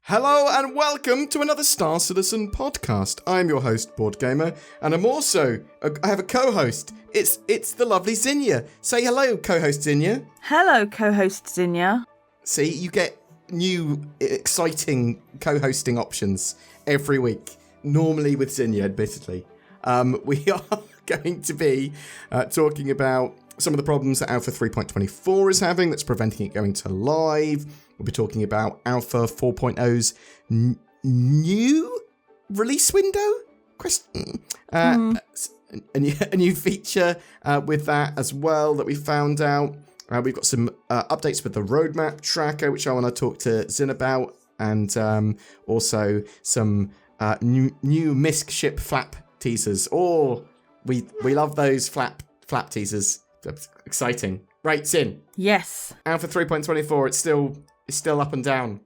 Hello and welcome to another Star Citizen podcast. I'm your host, BoredGamer, and I have a co-host. It's the lovely Zinnia. Say hello, co-host Zinnia. Hello, co-host Zinnia. See, you get new, exciting co-hosting options every week. Normally with Zinnia, admittedly. We are going to be talking about some of the problems that Alpha 3.24 is having that's preventing it going to live. We'll be talking about Alpha 4.0's new release window? A new feature with that as well that we found out. We've got some updates with the roadmap tracker, which I want to talk to Zin about, and also some new MISC ship flap teasers. Oh, we love those flap teasers. That's exciting. Right, Zin. Yes. Alpha 3.24, it's still up and down.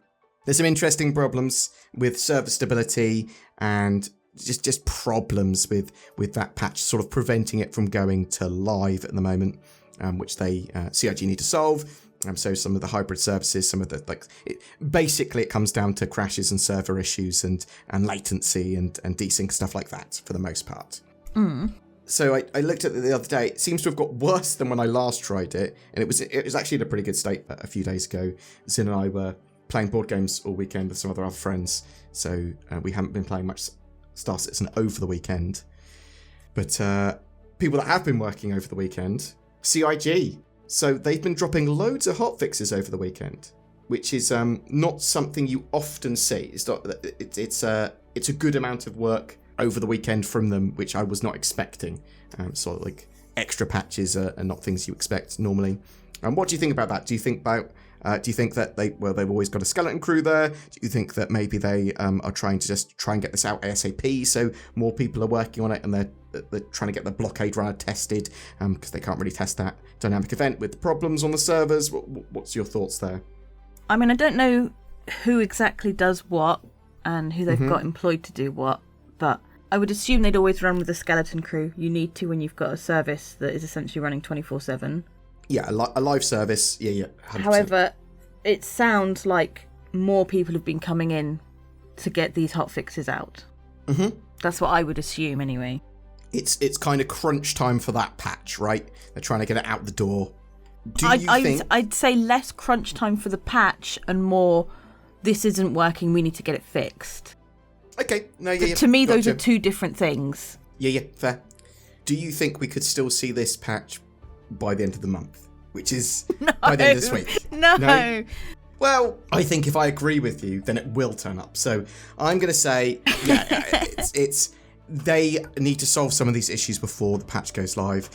There's some interesting problems with server stability and just problems with that patch, sort of preventing it from going to live at the moment, which they CIG need to solve. So some of the hybrid services, some of the basically it comes down to crashes and server issues and latency and desync, stuff like that for the most part. So I looked at it the other day. It seems to have got worse than when I last tried it, and it was actually in a pretty good state a few days ago. Zin and I were playing board games all weekend with some other friends, so we haven't been playing much Star Citizen over the weekend. But people that have been working over the weekend, CIG. So they've been dropping loads of hotfixes over the weekend, which is not something you often see. It's a good amount of work over the weekend from them, which I was not expecting. So like extra patches are not things you expect normally. What do you think about that? Do you think that they've always got a skeleton crew there? Do you think that maybe they are trying to get this out ASAP, so more people are working on it and they're trying to get the blockade runner tested because they can't really test that dynamic event with problems on the servers? What's your thoughts there? I mean, I don't know who exactly does what and who they've got employed to do what, but I would assume they'd always run with a skeleton crew. You need to when you've got a service that is essentially running 24/7. Yeah, a live service. Yeah. 100%. However, it sounds like more people have been coming in to get these hotfixes out. That's what I would assume anyway. It's kind of crunch time for that patch, right? They're trying to get it out the door. I'd say less crunch time for the patch and more, this isn't working, we need to get it fixed. Okay. No, To me, those are two different things. Yeah, fair. Do you think we could still see this patch by the end of the month? Which is by the end of this week? No. Well, I think if I agree with you, then it will turn up. So I'm going to say, it's they need to solve some of these issues before the patch goes live.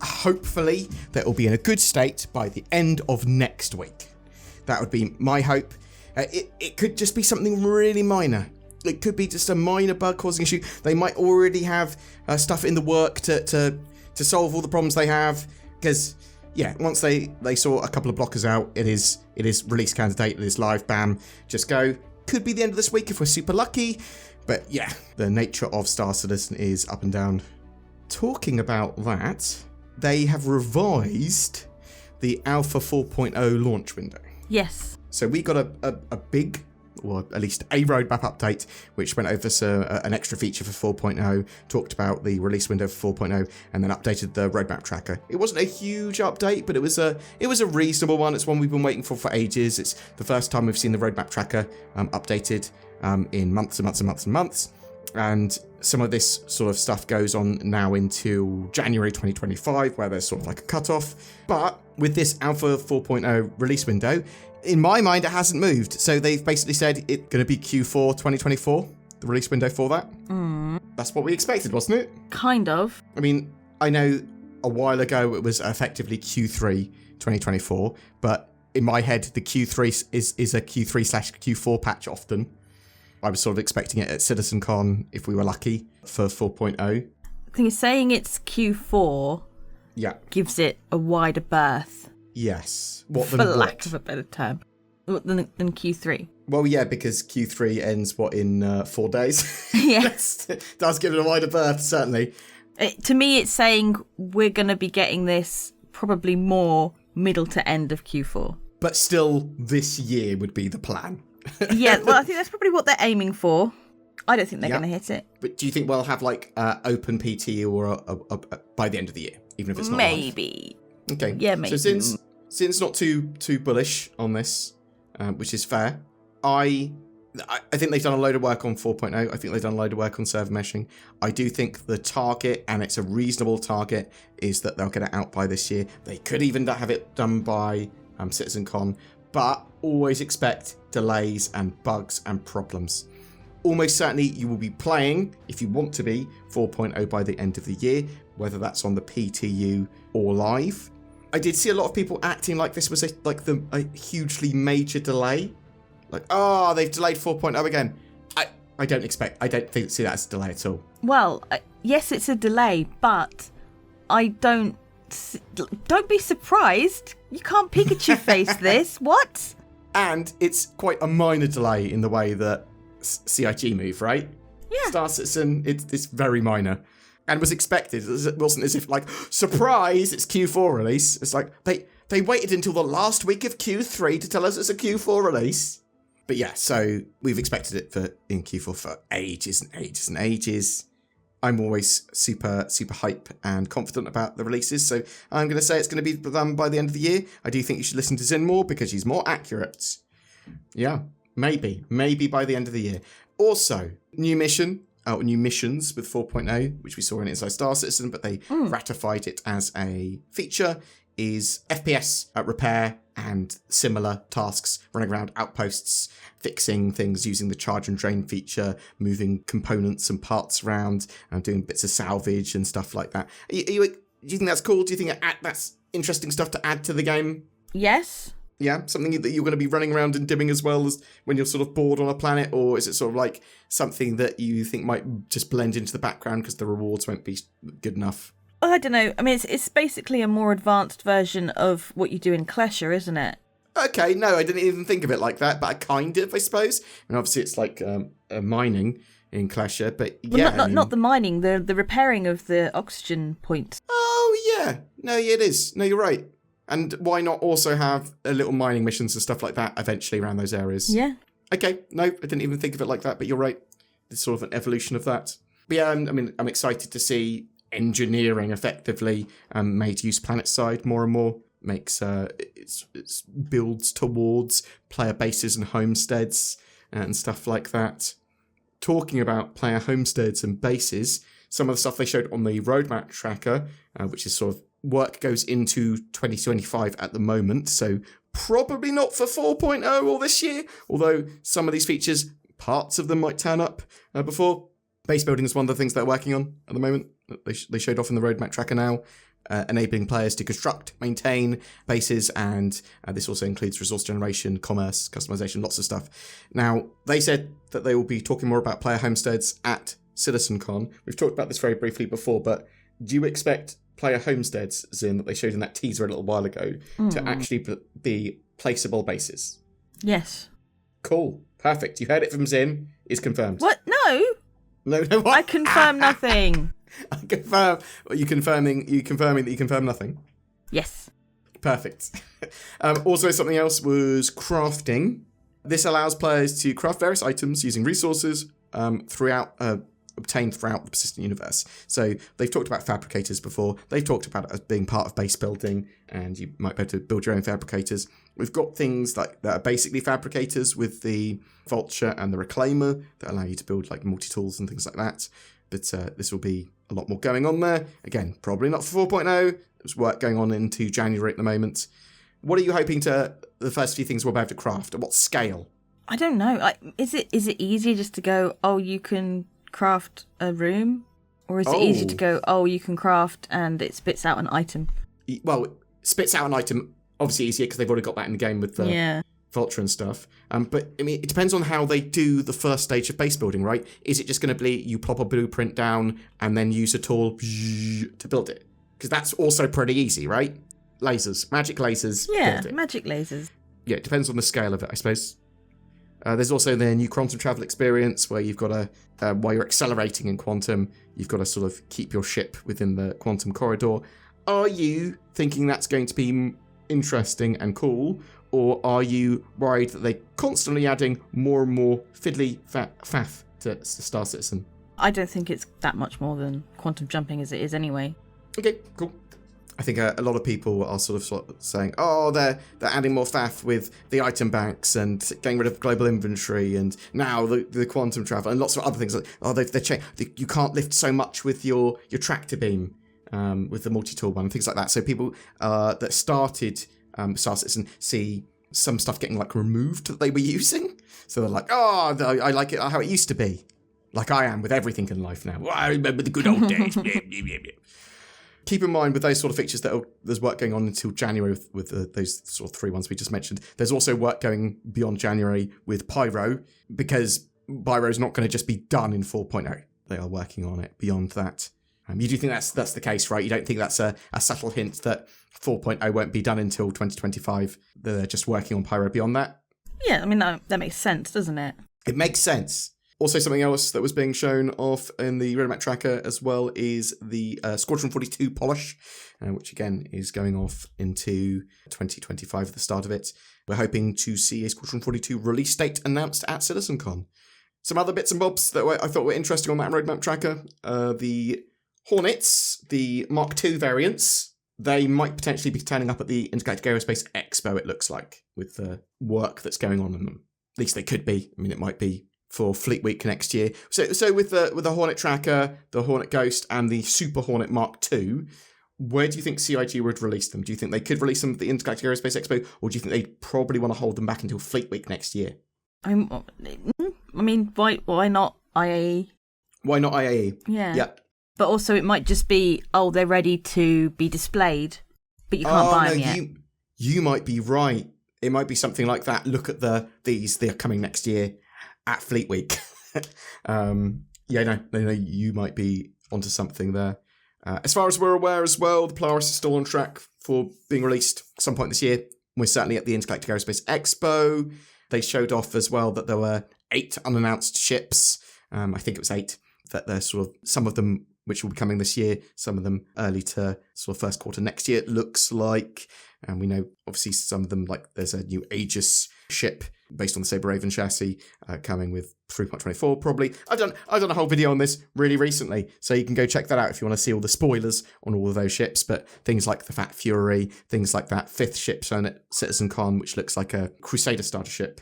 Hopefully, that will be in a good state by the end of next week. That would be my hope. It could just be something really minor. It could be just a minor bug causing issue. They might already have stuff in the work to solve all the problems they have. Because, once they sort a couple of blockers out, it is release candidate, it is live, bam, just go. Could be the end of this week if we're super lucky. But the nature of Star Citizen is up and down. Talking about that, they have revised the Alpha 4.0 launch window. Yes. So we got a big, or at least a roadmap update, which went over an extra feature for 4.0, talked about the release window for 4.0, and then updated the roadmap tracker. It wasn't a huge update, but it was a reasonable one. It's one we've been waiting for ages. It's the first time we've seen the roadmap tracker updated in months and months and months and months. And some of this sort of stuff goes on now into January 2025, where there's sort of like a cutoff. But with this Alpha 4.0 release window, in my mind, it hasn't moved. So they've basically said it's going to be Q4 2024, the release window for that. That's what we expected, wasn't it? Kind of. I mean, I know a while ago it was effectively Q3 2024, but in my head, the Q3 is a Q3/Q4 patch often. I was sort of expecting it at CitizenCon, if we were lucky, for 4.0. I think saying it's Q4 gives it a wider berth. Yes. For lack of a better term. Than Q3. Well, yeah, because Q3 ends, in 4 days? Yes. Does give it a wider berth, certainly. To me, it's saying we're going to be getting this probably more middle to end of Q4. But still, this year would be the plan. Yeah, well, I think that's probably what they're aiming for. I don't think they're going to hit it. But do you think we'll have like open PTU or by the end of the year, even if it's not maybe live? Okay. Yeah, maybe. So since not too bullish on this, which is fair, I think they've done a load of work on 4.0. I think they've done a load of work on server meshing. I do think the target, and it's a reasonable target, is that they'll get it out by this year. They could even have it done by CitizenCon, but always expect delays and bugs and problems. Almost certainly you will be playing, if you want to be, 4.0 by the end of the year, whether that's on the PTU or live. I did see a lot of people acting like this was a hugely major delay. Like, they've delayed 4.0 again. I don't see that as a delay at all. Well, yes, it's a delay, but I don't be surprised. You can't Pikachu face this. What? And it's quite a minor delay in the way that CIG move, right? Yeah. Star Citizen, it's very minor. And was expected. It wasn't as if, like, surprise, it's Q4 release. It's like, they waited until the last week of Q3 to tell us it's a Q4 release. But yeah, so we've expected it in Q4 for ages and ages and ages. I'm always super, super hype and confident about the releases, so I'm going to say it's going to be done by the end of the year. I do think you should listen to Zin more because he's more accurate. Yeah, maybe by the end of the year. Also, new missions with 4.0, which we saw in Inside Star Citizen, but they ratified it as a feature, is FPS repair and similar tasks, running around outposts, fixing things using the charge and drain feature, moving components and parts around, and doing bits of salvage and stuff like that. Do you think that's cool? Do you think that's interesting stuff to add to the game? Yes. Yeah, something that you're going to be running around and doing as well as when you're sort of bored on a planet, or is it sort of like something that you think might just blend into the background because the rewards won't be good enough? I don't know. I mean, it's basically a more advanced version of what you do in Clasher, isn't it? Okay, no, I didn't even think of it like that, but I kind of, I suppose. And obviously it's like mining in Clasher, but yeah. Well, not the mining, the repairing of the oxygen points. Oh, yeah. No, it is. No, you're right. And why not also have a little mining missions and stuff like that eventually around those areas? Yeah. Okay, no, I didn't even think of it like that, but you're right. It's sort of an evolution of that. But yeah, I mean, I'm excited to see engineering effectively made to use planet side more and more. Makes it builds towards player bases and homesteads and stuff like that. Talking about player homesteads and bases, some of the stuff they showed on the roadmap tracker, which is sort of work goes into 2025 at the moment, so probably not for 4.0 or this year, although some of these features, parts of them might turn up before. Base building is one of the things they're working on at the moment. They showed off in the roadmap tracker now, enabling players to construct, maintain bases, and this also includes resource generation, commerce, customization, lots of stuff. Now, they said that they will be talking more about player homesteads at CitizenCon. We've talked about this very briefly before, but do you expect player homesteads, Zin, that they showed in that teaser a little while ago, to actually be placeable bases? Yes. Cool. Perfect. You heard it from Zin. It's confirmed. What? No. No, what? I confirm nothing. I confirm. Are you confirming that you confirm nothing? Yes. Perfect. Also, something else was crafting. This allows players to craft various items using resources obtained throughout the persistent universe. So they've talked about fabricators before. They've talked about it as being part of base building, and you might be able to build your own fabricators. We've got things like that are basically fabricators with the Vulture and the Reclaimer that allow you to build like multi-tools and things like that. But this will be a lot more going on there. Again, probably not for 4.0. There's work going on into January at the moment. What are you hoping the first few things we'll be able to craft? At what scale? I don't know. Is it easier just to go, you can craft a room? Or is it easier to go, you can craft and it spits out an item? Well, it spits out an item, obviously easier because they've already got that in the game with the Vulture and stuff. But, I mean, it depends on how they do the first stage of base building, right? Is it just going to be you plop a blueprint down and then use a tool to build it? Because that's also pretty easy, right? Lasers. Magic lasers. Yeah, magic lasers. Yeah, it depends on the scale of it, I suppose. There's also the new quantum travel experience where you've got to, while you're accelerating in quantum, you've got to sort of keep your ship within the quantum corridor. Are you thinking that's going to be interesting and cool? Or are you worried that they're constantly adding more and more fiddly faff to Star Citizen? I don't think it's that much more than quantum jumping as it is anyway. Okay, cool. I think a lot of people are sort of saying, oh, they're adding more faff with the item banks and getting rid of global inventory, and now the quantum travel and lots of other things. Oh, they've changed. You can't lift so much with your tractor beam with the multi-tool one and things like that. So people that started Star Citizen see some stuff getting like removed that they were using. So they're like, oh, I like it how it used to be. Like I am with everything in life now. Well, I remember the good old days. Keep in mind with those sort of features that there's work going on until January with those sort of 3 ones we just mentioned. There's also work going beyond January with Pyro, because Pyro's not going to just be done in 4.0. They are working on it beyond that. You do think that's the case, right? You don't think that's a subtle hint that 4.0 won't be done until 2025? They're just working on Pyro beyond that? Yeah, I mean, that makes sense, doesn't it? It makes sense. Also, something else that was being shown off in the roadmap tracker as well is the Squadron 42 polish, which again is going off into 2025 at the start of it. We're hoping to see a Squadron 42 release date announced at CitizenCon. Some other bits and bobs that I thought were interesting on that roadmap tracker. The Hornets, the Mark II variants, they might potentially be turning up at the Intergalactic Aerospace Expo, it looks like, with the work that's going on in them. At least they could be. I mean, it might be for Fleet Week next year. So with the Hornet Tracker, the Hornet Ghost, and the Super Hornet Mark II, where do you think CIG would release them? Do you think they could release them at the Intergalactic Aerospace Expo, or do you think they probably want to hold them back until Fleet Week next year? I mean, why not IAE? Why not IAE? Yeah. But also it might just be, they're ready to be displayed, but you can't buy them yet. You might be right. It might be something like that. Look at they're coming next year at Fleet Week. You might be onto something there. As far as we're aware as well, the Polaris is still on track for being released at some point this year. We're certainly at the Intergalactic Aerospace Expo. They showed off as well that there were 8 unannounced ships. I think it was 8. That they're sort of, some of them which will be coming this year, some of them early to sort of first quarter next year, it looks like. And we know, obviously, some of them, like there's a new Aegis ship based on the Sabre Raven chassis coming with 3.24 probably. I've done a whole video on this really recently, so you can go check that out if you want to see all the spoilers on all of those ships. But things like the Fat Fury, things like that 5th ship shown at CitizenCon, which looks like a Crusader starter ship.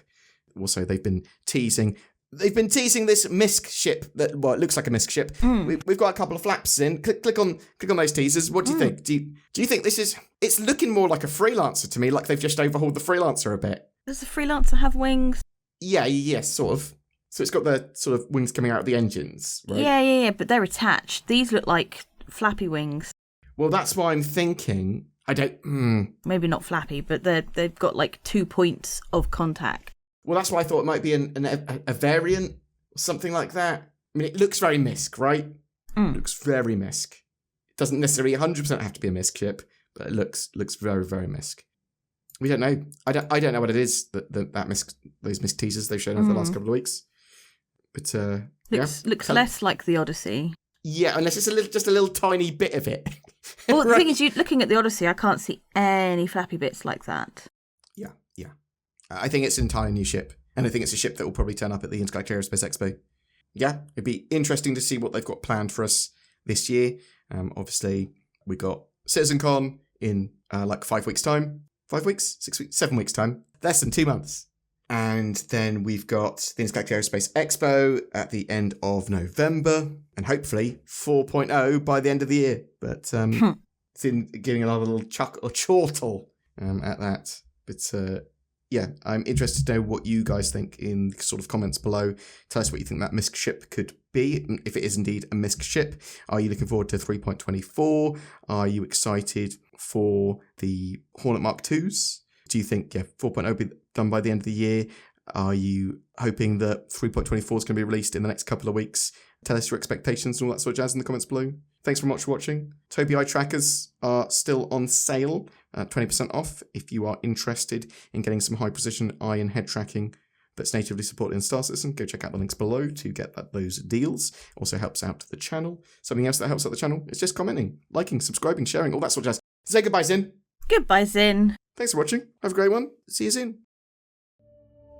Also, they've been teasing this MISC ship that, well, it looks like a MISC ship. We've got a couple of flaps in. Click on those teasers. What do you think? Do you think it's looking more like a Freelancer to me, like they've just overhauled the Freelancer a bit? Does the Freelancer have wings? Yeah, sort of. So it's got the sort of wings coming out of the engines, right? Yeah, but they're attached. These look like flappy wings. Well, that's why I'm thinking. Maybe not flappy, but they've got like 2 points of contact. Well, that's why I thought it might be a variant, something like that. I mean, it looks very MISC, right? It looks very MISC. It doesn't necessarily 100% have to be a MISC ship, but it looks very, very MISC. We don't know. I don't know what it is that MISC, those MISC teasers they've shown over the last couple of weeks. But looks less like the Odyssey. Yeah, unless it's just a little tiny bit of it. Well, the thing is, looking at the Odyssey, I can't see any flappy bits like that. Yeah. I think it's an entirely new ship, and I think it's a ship that will probably turn up at the Intergalactic Aerospace Expo. Yeah, it'd be interesting to see what they've got planned for us this year. Obviously, we got CitizenCon in like 5 weeks' time. 5 weeks? 6 weeks? 7 weeks' time. Less than 2 months. And then we've got the Intergalactic Aerospace Expo at the end of November, and hopefully 4.0 by the end of the year. But it's getting another little chuck or chortle at that. But I'm interested to know what you guys think in the sort of comments below. Tell us what you think that MISC ship could be, if it is indeed a MISC ship. Are you looking forward to 3.24? Are you excited for the Hornet Mark IIs? Do you think 4.0 will be done by the end of the year? Are you hoping that 3.24 is going to be released in the next couple of weeks? Tell us your expectations and all that sort of jazz in the comments below. Thanks very much for watching. Tobii eye trackers are still on sale, 20% off if you are interested in getting some high precision eye and head tracking that's natively supported in Star Citizen. Go check out the links below to get those deals. Also helps out the channel. Something else that helps out the channel is just commenting, liking, subscribing, sharing, all that sort of jazz. Say goodbye, Zin. Goodbye, Zin. Thanks for watching. Have a great one. See you soon.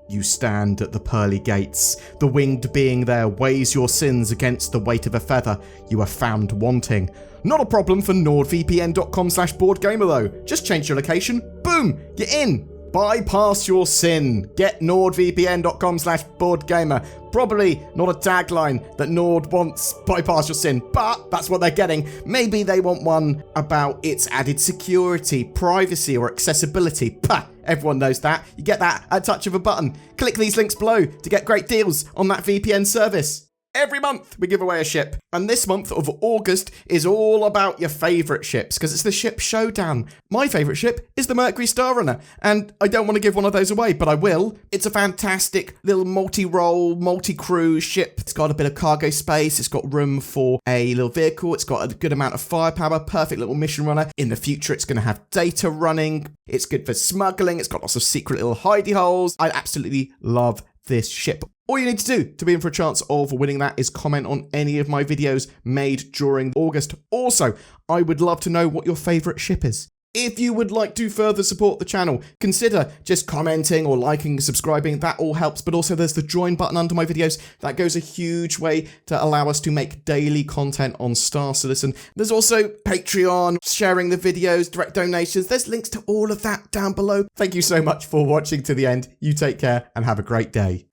You stand at the pearly gates. The winged being there weighs your sins against the weight of a feather. You are found wanting. Not a problem for nordvpn.com/BoredGamer though. Just change your location. Boom! You're in. Bypass your sin. Get nordvpn.com/BoredGamer. Probably not a tagline that Nord wants, bypass your sin, but that's what they're getting. Maybe they want one about its added security, privacy, or accessibility. Pah, everyone knows that. You get that at a touch of a button. Click these links below to get great deals on that VPN service. Every month we give away a ship, and this month of August is all about your favourite ships, because it's the ship showdown. My favourite ship is the Mercury Star Runner, and I don't want to give one of those away, but I will. It's a fantastic little multi-role, multi-crew ship. It's got a bit of cargo space, it's got room for a little vehicle, it's got a good amount of firepower, perfect little mission runner. In the future it's going to have data running, it's good for smuggling, it's got lots of secret little hidey holes. I absolutely love this ship. All you need to do to be in for a chance of winning that is comment on any of my videos made during August. Also, I would love to know what your favourite ship is. If you would like to further support the channel, consider just commenting or liking, subscribing. That all helps. But also there's the join button under my videos. That goes a huge way to allow us to make daily content on Star Citizen. There's also Patreon, sharing the videos, direct donations. There's links to all of that down below. Thank you so much for watching to the end. You take care and have a great day.